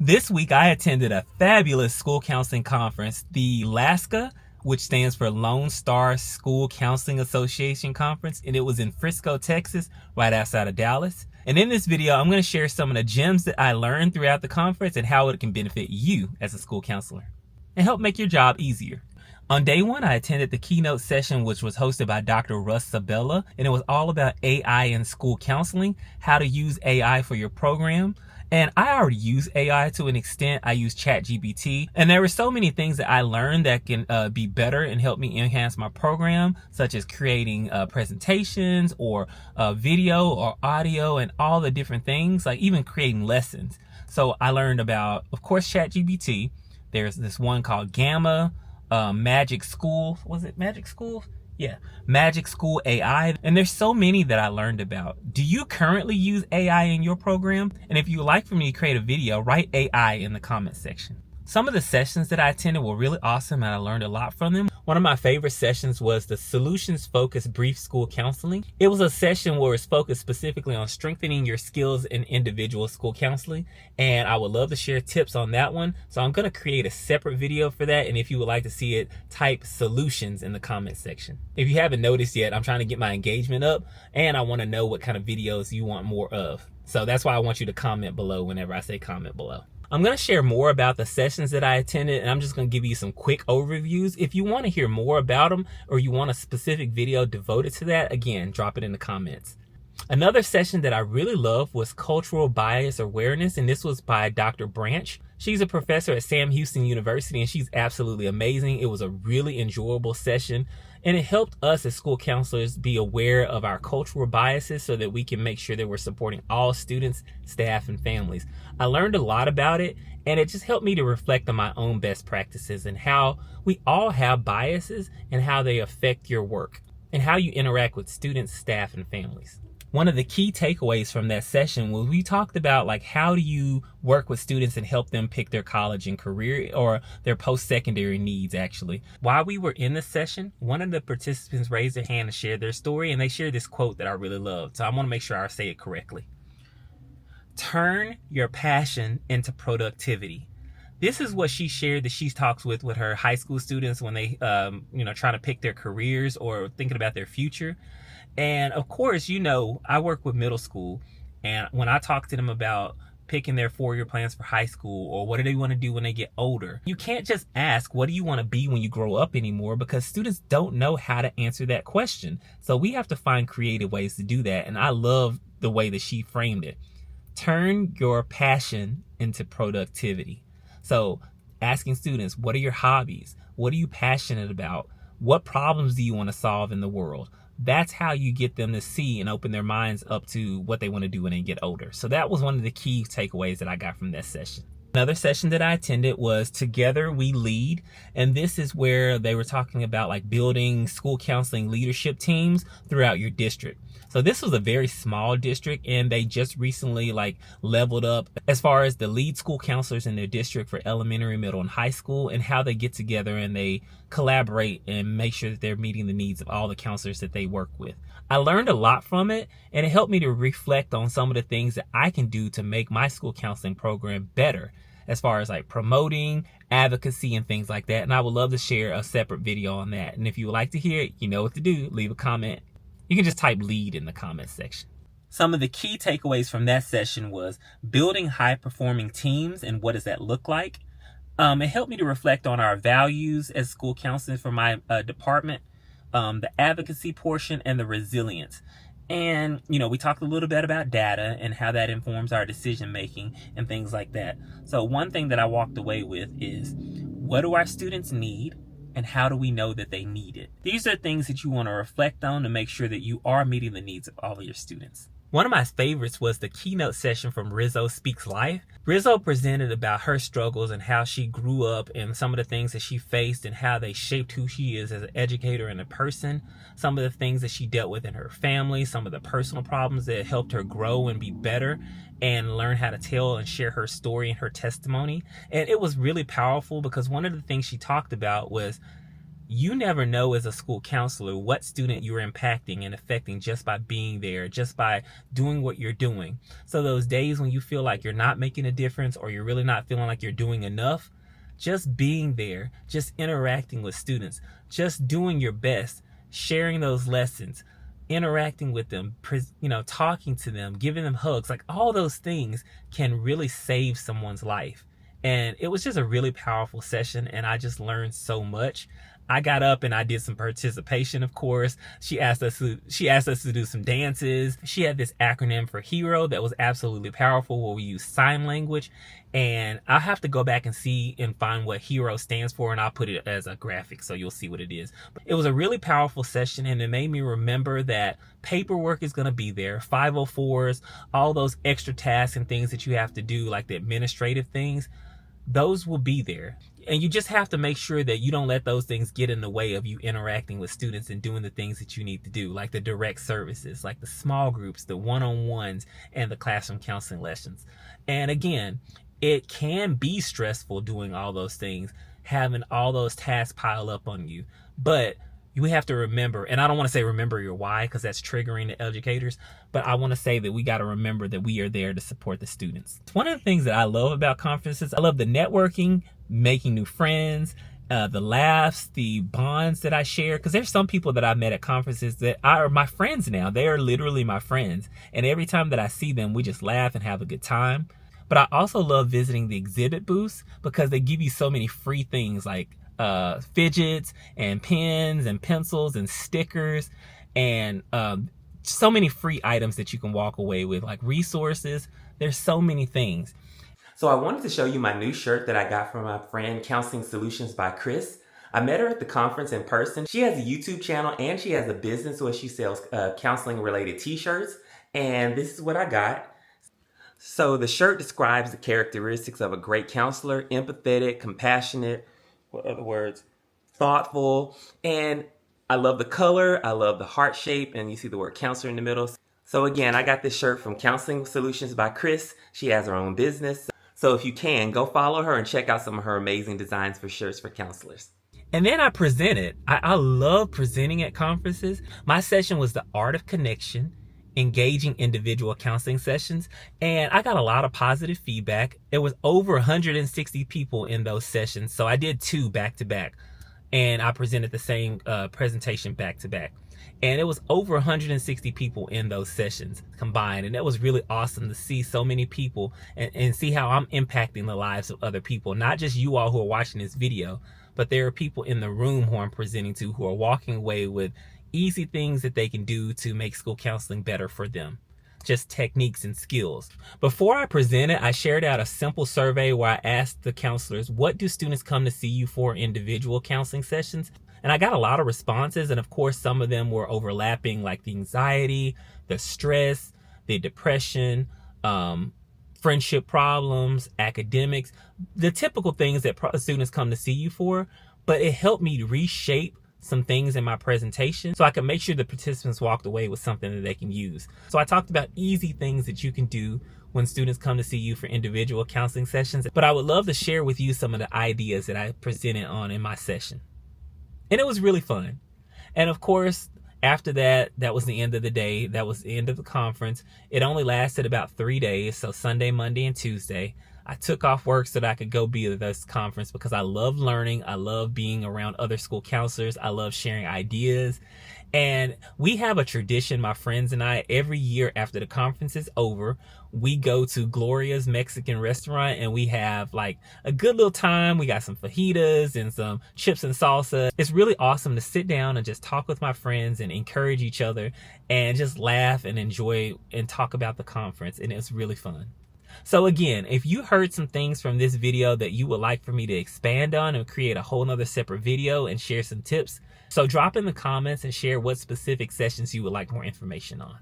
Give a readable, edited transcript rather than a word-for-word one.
This week, I attended a fabulous school counseling conference, the LSSSCA, which stands for Lone Star School Counseling Association Conference, and it was in Frisco, Texas, right outside of Dallas. And in this video, I'm going to share some of the gems that I learned throughout the conference and how it can benefit you as a school counselor and help make your job easier. On day one, I attended the keynote session, which was hosted by Dr. Russ Sabella, and it was all about AI in school counseling, how to use AI for your program. And I already use AI to an extent. I use ChatGPT, and there were so many things that I learned that can be better and help me enhance my program, such as creating presentations or video or audio and all the different things, like even creating lessons. So I learned about, of course, ChatGPT. There's this one called Gamma, Magic School. Was it Magic School? Yeah, Magic School AI. And there's so many that I learned about. Do you currently use AI in your program? And if you would like for me to create a video, write AI in the comment section. Some of the sessions that I attended were really awesome and I learned a lot from them. One of my favorite sessions was the Solutions Focused Brief School Counseling. It was a session where it's focused specifically on strengthening your skills in individual school counseling. And I would love to share tips on that one. So I'm going to create a separate video for that. And if you would like to see it, type solutions in the comment section. If you haven't noticed yet, I'm trying to get my engagement up and I want to know what kind of videos you want more of. So that's why I want you to comment below whenever I say comment below. I'm going to share more about the sessions that I attended, and I'm just going to give you some quick overviews. If you want to hear more about them or you want a specific video devoted to that, again, drop it in the comments. Another session that I really loved was Cultural Bias Awareness, and this was by Dr. Branch. She's a professor at Sam Houston University, and she's absolutely amazing. It was a really enjoyable session, and it helped us as school counselors be aware of our cultural biases so that we can make sure that we're supporting all students, staff, and families. I learned a lot about it, and it just helped me to reflect on my own best practices and how we all have biases and how they affect your work and how you interact with students, staff, and families. One of the key takeaways from that session was we talked about like how do you work with students and help them pick their college and career or their post-secondary needs actually. While we were in the session, one of the participants raised their hand and shared their story, and they shared this quote that I really loved. So I want to make sure I say it correctly. Turn your passion into productivity. This is what she shared that she talks with her high school students when they trying to pick their careers or thinking about their future. And of course, I work with middle school, and when I talk to them about picking their 4-year plans for high school or what do they want to do when they get older, you can't just ask, what do you want to be when you grow up anymore? Because students don't know how to answer that question. So we have to find creative ways to do that. And I love the way that she framed it. Turn your passion into productivity. So asking students, what are your hobbies? What are you passionate about? What problems do you want to solve in the world? That's how you get them to see and open their minds up to what they want to do when they get older. So that was one of the key takeaways that I got from that session. Another session that I attended was Together We Lead. And this is where they were talking about like building school counseling leadership teams throughout your district. So this was a very small district, and they just recently leveled up as far as the lead school counselors in their district for elementary, middle, and high school, and how they get together and they collaborate and make sure that they're meeting the needs of all the counselors that they work with. I learned a lot from it, and it helped me to reflect on some of the things that I can do to make my school counseling program better as far as promoting, advocacy, and things like that. And I would love to share a separate video on that. And if you would like to hear it, you know what to do. Leave a comment. You can just type lead in the comment section. Some of the key takeaways from that session was building high-performing teams and what does that look like. It helped me to reflect on our values as school counselors for my department, the advocacy portion, and the resilience. And, we talked a little bit about data and how that informs our decision-making and things like that. So one thing that I walked away with is, what do our students need? And how do we know that they need it? These are things that you want to reflect on to make sure that you are meeting the needs of all of your students. One of my favorites was the keynote session from Rizzo Speaks Life. Rizzo presented about her struggles and how she grew up and some of the things that she faced and how they shaped who she is as an educator and a person. Some of the things that she dealt with in her family, some of the personal problems that helped her grow and be better and learn how to tell and share her story and her testimony. And it was really powerful because one of the things she talked about was You never know as a school counselor what student you're impacting and affecting just by being there, just by doing what you're doing. So those days when you feel like you're not making a difference or you're really not feeling like you're doing enough, just being there, just interacting with students, just doing your best, sharing those lessons, interacting with them, talking to them, giving them hugs, like all those things can really save someone's life. And it was just a really powerful session, and I just learned so much. I got up and I did some participation, of course. She asked us to do some dances. She had this acronym for HERO that was absolutely powerful, where we use sign language. And I'll have to go back and see and find what HERO stands for, and I'll put it as a graphic so you'll see what it is. It was a really powerful session, and it made me remember that paperwork is going to be there, 504s, all those extra tasks and things that you have to do, like the administrative things. Those will be there. And you just have to make sure that you don't let those things get in the way of you interacting with students and doing the things that you need to do, like the direct services, like the small groups, the one-on-ones, and the classroom counseling lessons. And again, it can be stressful doing all those things, having all those tasks pile up on you. But you have to remember, and I don't want to say remember your why because that's triggering to educators, but I want to say that we got to remember that we are there to support the students. It's one of the things that I love about conferences. I love the networking, making new friends, the laughs, the bonds that I share, because there's some people that I met at conferences that are my friends now. They are literally my friends. And every time that I see them, we just laugh and have a good time. But I also love visiting the exhibit booths because they give you so many free things like fidgets and pens and pencils and stickers and so many free items that you can walk away with, like resources. There's so many things. So I wanted to show you my new shirt that I got from my friend Counseling Solutions by Chris. I met her at the conference in person. She has a YouTube channel and she has a business where she sells counseling related t-shirts. And this is what I got. So the shirt describes the characteristics of a great counselor: empathetic, compassionate, what other words, thoughtful. And I love the color. I love the heart shape. And you see the word counselor in the middle. So again, I got this shirt from Counseling Solutions by Chris. She has her own business. So if you can, go follow her and check out some of her amazing designs for shirts for counselors. And then I presented. I love presenting at conferences. My session was the art of connection, engaging individual counseling sessions, and I got a lot of positive feedback. There was over 160 people in those sessions, so I did 2 back-to-back, and I presented the same presentation back-to-back. And it was over 160 people in those sessions combined. And it was really awesome to see so many people and see how I'm impacting the lives of other people. Not just you all who are watching this video, but there are people in the room who I'm presenting to who are walking away with easy things that they can do to make school counseling better for them. Just techniques and skills. Before I presented, I shared out a simple survey where I asked the counselors, what do students come to see you for individual counseling sessions? And I got a lot of responses, and of course some of them were overlapping, like the anxiety, the stress, the depression, friendship problems, academics, the typical things that students come to see you for. But it helped me reshape some things in my presentation so I could make sure the participants walked away with something that they can use. So I talked about easy things that you can do when students come to see you for individual counseling sessions, but I would love to share with you some of the ideas that I presented on in my session. And it was really fun. And of course, after that, that was the end of the day. That was the end of the conference. It only lasted about 3 days, so Sunday, Monday, and Tuesday. I took off work so that I could go be at this conference because I love learning. I love being around other school counselors. I love sharing ideas. And we have a tradition, my friends and I, every year after the conference is over, we go to Gloria's Mexican restaurant and we have like a good little time. We got some fajitas and some chips and salsa. It's really awesome to sit down and just talk with my friends and encourage each other and just laugh and enjoy and talk about the conference. And it's really fun. So again, if you heard some things from this video that you would like for me to expand on and create a whole nother separate video and share some tips, so drop in the comments and share what specific sessions you would like more information on.